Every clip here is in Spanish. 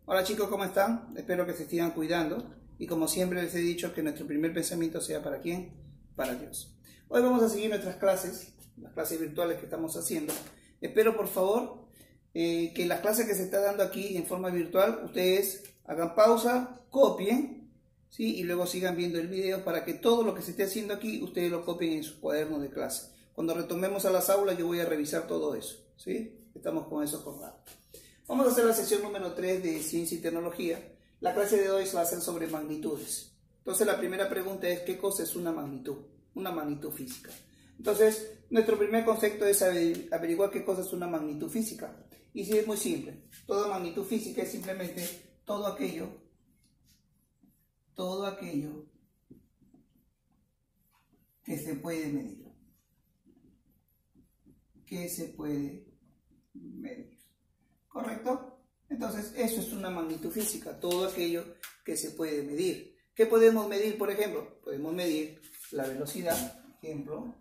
Hola chicos, ¿cómo están? Espero que se sigan cuidando y como siempre les he dicho que nuestro primer pensamiento sea ¿para quién? Para Dios. Hoy vamos a seguir nuestras clases, las clases virtuales que estamos haciendo. Espero por favor que las clases que se está dando aquí en forma virtual, ustedes hagan pausa, copien, ¿sí? Y luego sigan viendo el video para que todo lo que se esté haciendo aquí, ustedes lo copien en su cuaderno de clase. Cuando retomemos a las aulas yo voy a revisar todo eso, ¿sí? Estamos con eso acordado. Vamos a hacer la sesión número 3 de Ciencia y Tecnología. La clase de hoy se va a hacer sobre magnitudes. Entonces la primera pregunta es ¿qué cosa es una magnitud? Una magnitud física. Entonces nuestro primer concepto es averiguar qué cosa es una magnitud física. Y sí, es muy simple. Toda magnitud física es simplemente todo aquello que se puede medir. Que se puede medir. ¿Correcto? Entonces, eso es una magnitud física, todo aquello que se puede medir. ¿Qué podemos medir, por ejemplo? Podemos medir la velocidad, ejemplo,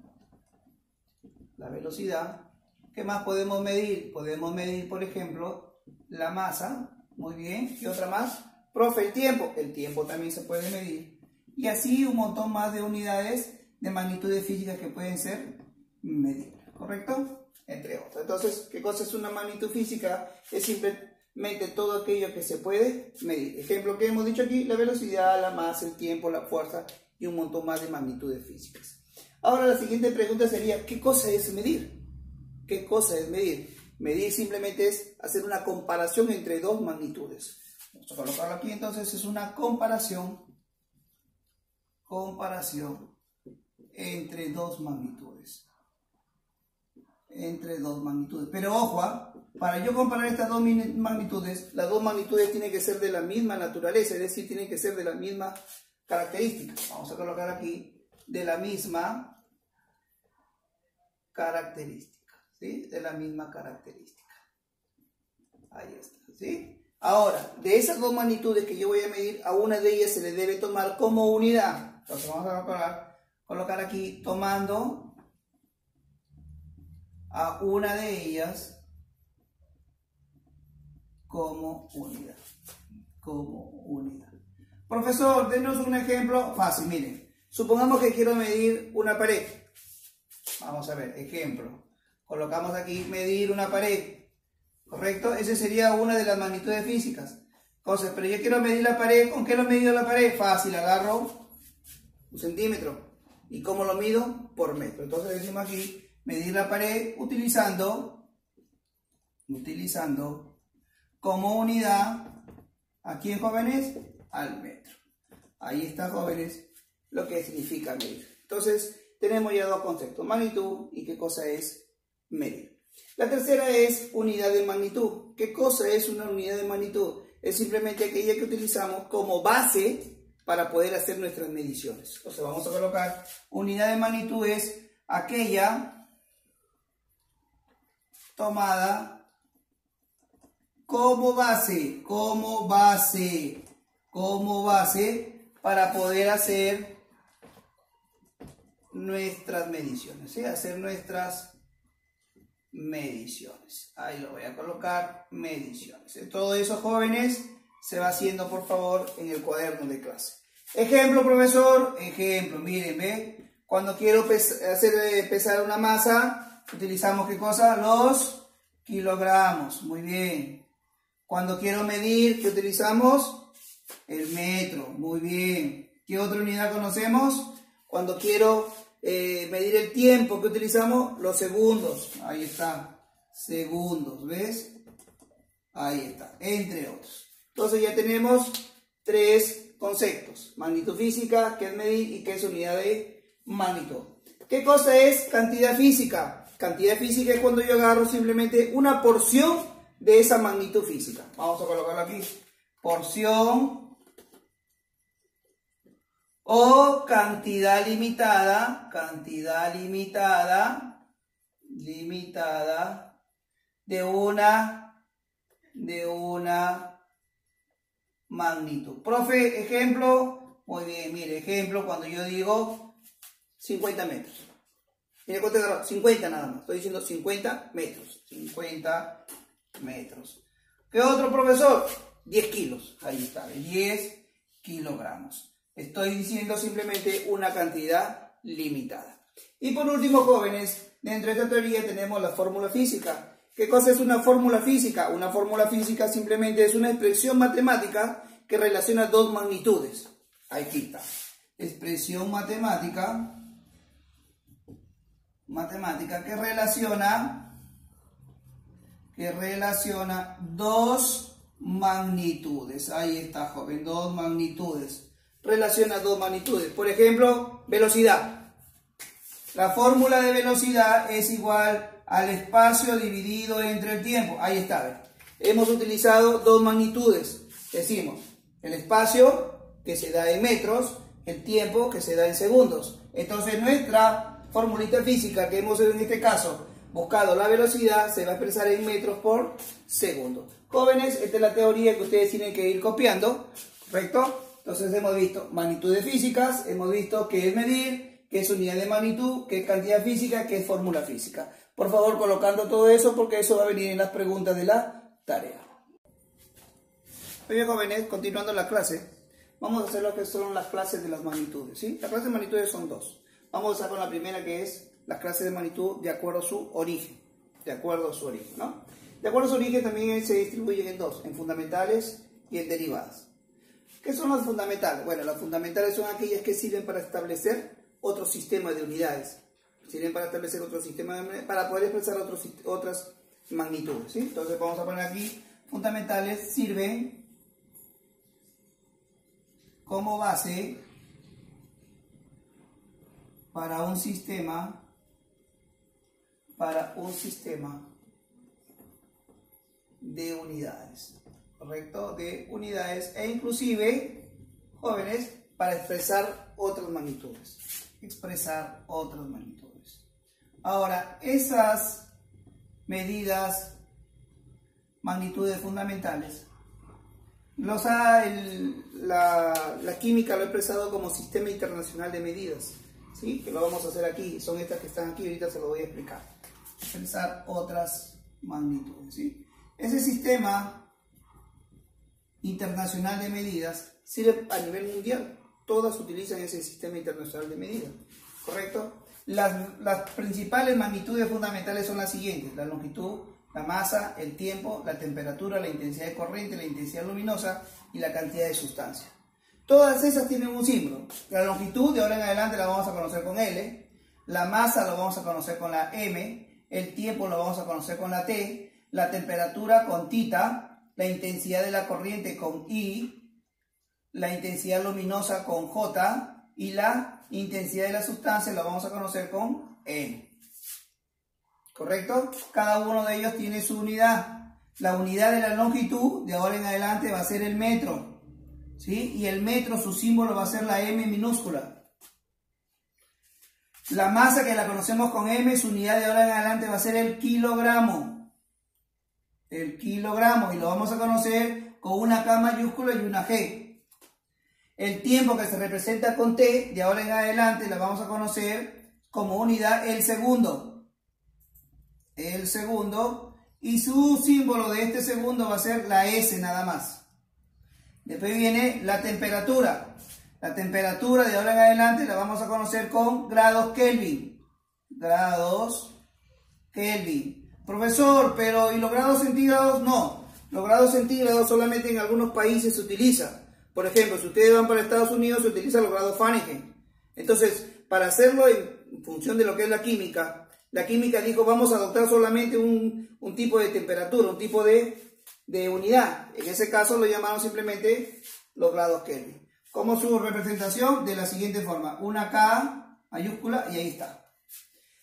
la velocidad. ¿Qué más podemos medir? Podemos medir, por ejemplo, la masa. Muy bien. ¿Qué otra más? Profe, el tiempo. El tiempo también se puede medir. Y así un montón más de unidades de magnitudes físicas que pueden ser medibles. ¿Correcto? Entre otros. Entonces, ¿qué cosa es una magnitud física? Es simplemente todo aquello que se puede medir. Ejemplo que hemos dicho aquí, la velocidad, la masa, el tiempo, la fuerza y un montón más de magnitudes físicas. Ahora la siguiente pregunta sería, ¿qué cosa es medir? ¿Qué cosa es medir? Medir simplemente es hacer una comparación entre dos magnitudes. Vamos a colocarlo aquí, entonces es una comparación entre dos magnitudes. Pero ojo, para yo comparar estas dos magnitudes, las dos magnitudes tienen que ser de la misma naturaleza, es decir, tienen que ser de la misma característica. Vamos a colocar aquí de la misma característica, ¿sí? De la misma característica. Ahí está, ¿sí? Ahora, de esas dos magnitudes que yo voy a medir, a una de ellas se le debe tomar como unidad. Entonces vamos a colocar aquí tomando a una de ellas como unidad. Profesor, denos un ejemplo fácil. Miren, supongamos que quiero medir una pared. Vamos a ver, ejemplo. Colocamos aquí medir una pared. ¿Correcto? Esa sería una de las magnitudes físicas. Entonces, pero yo quiero medir la pared. ¿Con qué lo mido la pared? Fácil, agarro 1 centímetro. ¿Y cómo lo mido? Por metro. Entonces decimos aquí medir la pared utilizando como unidad, ¿a quién, jóvenes? Al metro. Ahí está, jóvenes, lo que significa medir. Entonces, tenemos ya dos conceptos, magnitud y qué cosa es medir. La tercera es unidad de magnitud. ¿Qué cosa es una unidad de magnitud? Es simplemente aquella que utilizamos como base para poder hacer nuestras mediciones. Entonces, vamos a colocar unidad de magnitud es aquella tomada como base para poder hacer nuestras mediciones, ¿sí? Hacer nuestras mediciones. Ahí lo voy a colocar, mediciones. Todo eso, jóvenes, se va haciendo, por favor, en el cuaderno de clase. Ejemplo, profesor, ejemplo, miren, ¿ve? Cuando quiero hacer pesar una masa, utilizamos ¿qué cosa? Los kilogramos. Muy bien. Cuando quiero medir, ¿qué utilizamos? El metro. Muy bien. ¿Qué otra unidad conocemos? Cuando quiero medir el tiempo, ¿qué utilizamos? Los segundos. Ahí está. Segundos. ¿Ves? Ahí está. Entre otros. Entonces ya tenemos tres conceptos. Magnitud física, que es medir, y que es unidad de magnitud. ¿Qué cosa es cantidad física? Cantidad física es cuando yo agarro simplemente una porción de esa magnitud física. Vamos a colocarlo aquí. Porción o cantidad limitada de una magnitud. Profe, ejemplo. Muy bien, mire, ejemplo cuando yo digo 50 metros. Mira cuánto agarro, 50 nada más. Estoy diciendo 50 metros. 50 metros. ¿Qué otro, profesor? 10 kilos. Ahí está, 10 kilogramos. Estoy diciendo simplemente una cantidad limitada. Y por último, jóvenes, dentro de esta teoría tenemos la fórmula física. ¿Qué cosa es una fórmula física? Una fórmula física simplemente es una expresión matemática que relaciona dos magnitudes. Aquí está. Expresión matemática que relaciona dos magnitudes. Ahí está, joven, dos magnitudes. Relaciona dos magnitudes. Por ejemplo, velocidad. La fórmula de velocidad es igual al espacio dividido entre el tiempo. Ahí está, ¿ven? Hemos utilizado dos magnitudes. Decimos, el espacio que se da en metros, el tiempo que se da en segundos. Entonces nuestra formulita física que hemos en este caso buscado la velocidad se va a expresar en metros por segundo. Jóvenes, esta es la teoría que ustedes tienen que ir copiando, ¿correcto? Entonces hemos visto magnitudes físicas, hemos visto qué es medir, qué es unidad de magnitud, qué es cantidad física, qué es fórmula física. Por favor, colocando todo eso porque eso va a venir en las preguntas de la tarea. Muy bien, jóvenes, continuando la clase, vamos a hacer lo que son las clases de las magnitudes, ¿sí? Las clases de magnitudes son dos. Vamos a empezar con la primera, que es las clases de magnitud de acuerdo a su origen. De acuerdo a su origen, ¿no? De acuerdo a su origen también se distribuyen en dos, en fundamentales y en derivadas. ¿Qué son las fundamentales? Bueno, las fundamentales son aquellas que sirven para establecer otro sistema de unidades. Sirven para establecer otro sistema de unidades, para poder expresar otras magnitudes, ¿sí? Entonces vamos a poner aquí, fundamentales sirven como base para un sistema de unidades, ¿correcto? De unidades e inclusive, jóvenes, para expresar otras magnitudes. Ahora, esas medidas, magnitudes fundamentales, la química lo ha expresado como Sistema Internacional de Medidas, ¿sí? Que lo vamos a hacer aquí, son estas que están aquí, ahorita se lo voy a explicar. Expresar otras magnitudes, ¿sí? Ese Sistema Internacional de Medidas sirve a nivel mundial, todas utilizan ese Sistema Internacional de Medidas, ¿correcto? Las principales magnitudes fundamentales son las siguientes: la longitud, la masa, el tiempo, la temperatura, la intensidad de corriente, la intensidad luminosa y la cantidad de sustancia. Todas esas tienen un símbolo. La longitud de ahora en adelante la vamos a conocer con L, la masa lo vamos a conocer con la M, el tiempo lo vamos a conocer con la T, la temperatura con θ, la intensidad de la corriente con I, la intensidad luminosa con J y la intensidad de la sustancia la vamos a conocer con N. ¿Correcto? Cada uno de ellos tiene su unidad. La unidad de la longitud de ahora en adelante va a ser el metro, ¿sí? Y el metro, su símbolo va a ser la M minúscula. La masa, que la conocemos con M, su unidad de ahora en adelante va a ser el kilogramo. El kilogramo, y lo vamos a conocer con una K mayúscula y una G. El tiempo, que se representa con T, de ahora en adelante la vamos a conocer como unidad el segundo. El segundo, y su símbolo de este segundo va a ser la S nada más. Después viene la temperatura. La temperatura de ahora en adelante la vamos a conocer con grados Kelvin. Grados Kelvin. Profesor, pero ¿y los grados centígrados? No. Los grados centígrados solamente en algunos países se utilizan. Por ejemplo, si ustedes van para Estados Unidos, se utilizan los grados Fahrenheit. Entonces, para hacerlo en función de lo que es la química dijo, vamos a adoptar solamente un tipo de temperatura, un tipo de unidad. En ese caso lo llamaron simplemente los grados Kelvin. Como su representación, de la siguiente forma: una K mayúscula y ahí está.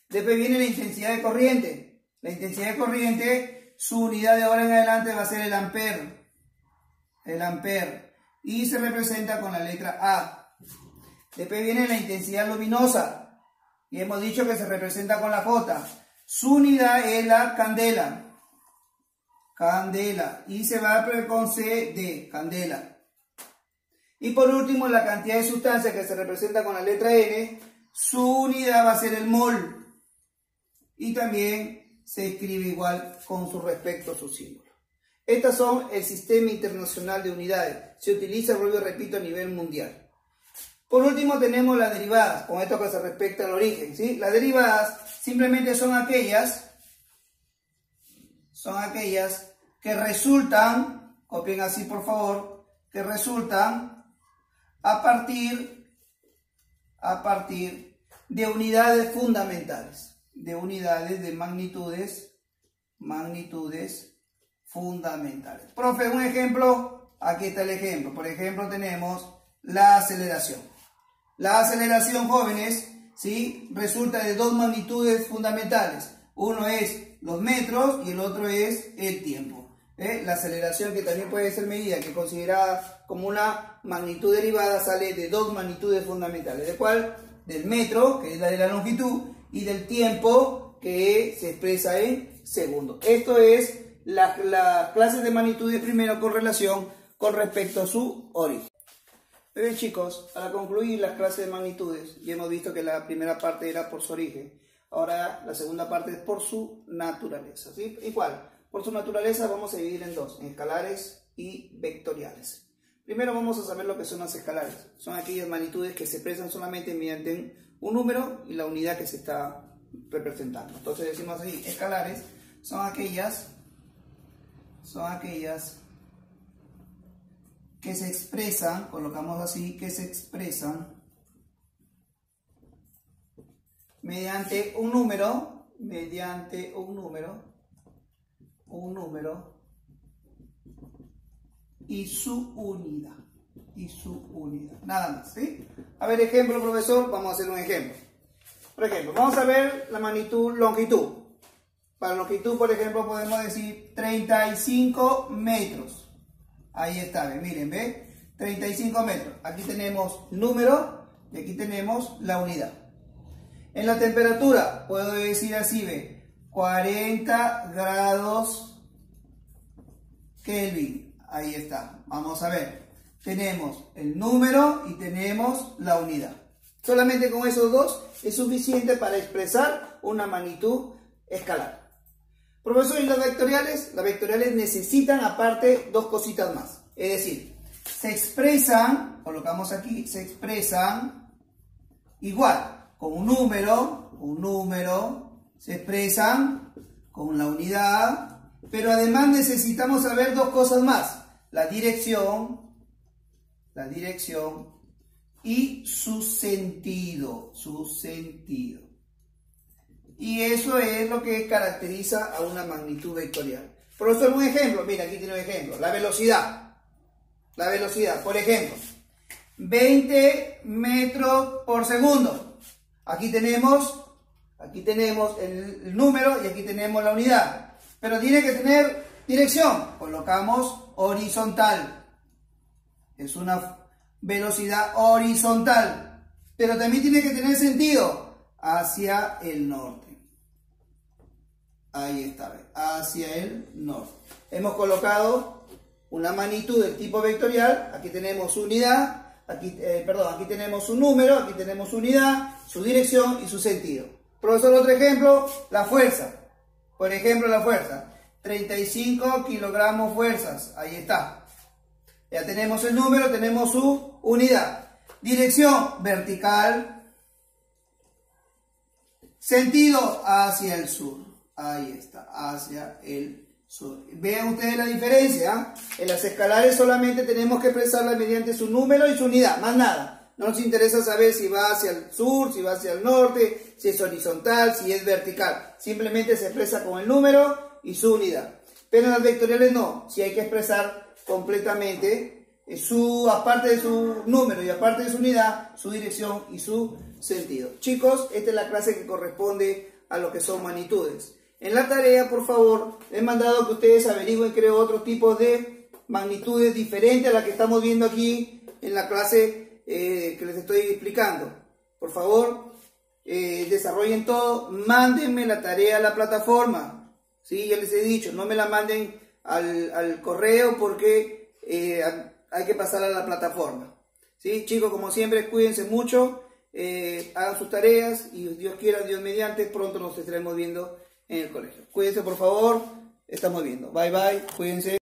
Después viene la intensidad de corriente. La intensidad de corriente, su unidad de ahora en adelante va a ser el ampere. El ampere. Y se representa con la letra A. Después viene la intensidad luminosa. Y hemos dicho que se representa con la J. Su unidad es la candela. Candela. Y se va con C de candela. Y por último, la cantidad de sustancia, que se representa con la letra N. Su unidad va a ser el mol. Y también se escribe igual con su respecto a su símbolo. Estas son el Sistema Internacional de Unidades. Se utiliza, vuelvo y repito, a nivel mundial. Por último tenemos las derivadas, con esto que se respecta al origen, ¿sí? Las derivadas simplemente son aquellas que resultan, copien así por favor, que resultan a partir de unidades fundamentales, de unidades de magnitudes fundamentales. Profe, un ejemplo, aquí está el ejemplo. Por ejemplo, tenemos la aceleración. La aceleración, jóvenes, ¿sí?, resulta de dos magnitudes fundamentales. Uno es los metros y el otro es el tiempo. La aceleración, que también puede ser medida, que considerada como una magnitud derivada, sale de dos magnitudes fundamentales. ¿De cuál? Del metro, que es la de la longitud, y del tiempo, que se expresa en segundos. Esto es las clases de magnitudes primero con relación con respecto a su origen. Muy bien, chicos, para concluir las clases de magnitudes, ya hemos visto que la primera parte era por su origen. Ahora la segunda parte es por su naturaleza, ¿sí? Igual, por su naturaleza vamos a dividir en dos, en escalares y vectoriales. Primero vamos a saber lo que son las escalares. Son aquellas magnitudes que se expresan solamente mediante un número y la unidad que se está representando. Entonces decimos así, escalares son aquellas que se expresan, colocamos así, que se expresan mediante un número y su unidad, nada más, ¿sí? A ver, ejemplo, profesor, vamos a hacer un ejemplo. Por ejemplo, vamos a ver la magnitud longitud. Para longitud, por ejemplo, podemos decir 35 metros. Ahí está, miren, ¿ve? 35 metros. Aquí tenemos número y aquí tenemos la unidad. En la temperatura, puedo decir así, ¿ve? 40 grados Kelvin. Ahí está. Vamos a ver. Tenemos el número y tenemos la unidad. Solamente con esos dos es suficiente para expresar una magnitud escalar. Profesor, ¿y las vectoriales? Las vectoriales necesitan aparte dos cositas más. Es decir, se expresan, colocamos aquí, se expresan igual, con un número, se expresan con la unidad, pero además necesitamos saber dos cosas más. La dirección y su sentido. Y eso es lo que caracteriza a una magnitud vectorial. Profesor, un ejemplo. Mira, aquí tiene un ejemplo. La velocidad. Por ejemplo, 20 metros por segundo. Aquí tenemos el número y aquí tenemos la unidad. Pero tiene que tener dirección. Colocamos horizontal. Es una velocidad horizontal. Pero también tiene que tener sentido. Hacia el norte. Ahí está, hacia el norte. Hemos colocado una magnitud del tipo vectorial. Aquí tenemos su unidad, aquí tenemos su número, aquí tenemos su unidad, su dirección y su sentido. Profesor, otro ejemplo, la fuerza. Por ejemplo, la fuerza. 35 kilogramos fuerzas. Ahí está. Ya tenemos el número, tenemos su unidad. Dirección vertical. Sentido hacia el sur. Ahí está, hacia el sur. Vean ustedes la diferencia. En las escalares solamente tenemos que expresarlas mediante su número y su unidad, más nada. No nos interesa saber si va hacia el sur, si va hacia el norte, si es horizontal, si es vertical. Simplemente se expresa con el número y su unidad. Pero en las vectoriales no. Si hay que expresar completamente aparte de su número y aparte de su unidad, su dirección y su sentido. Chicos, esta es la clase que corresponde a lo que son magnitudes. En la tarea, por favor, les he mandado que ustedes averigüen, creo, otros tipos de magnitudes diferentes a las que estamos viendo aquí en la clase que les estoy explicando. Por favor, desarrollen todo, mándenme la tarea a la plataforma. ¿Sí? Ya les he dicho, no me la manden al correo porque hay que pasar a la plataforma. ¿Sí? Chicos, como siempre, cuídense mucho, hagan sus tareas y Dios quiera, Dios mediante, pronto nos estaremos viendo en el colegio. Cuídense, por favor, estamos viendo. Bye, bye, cuídense.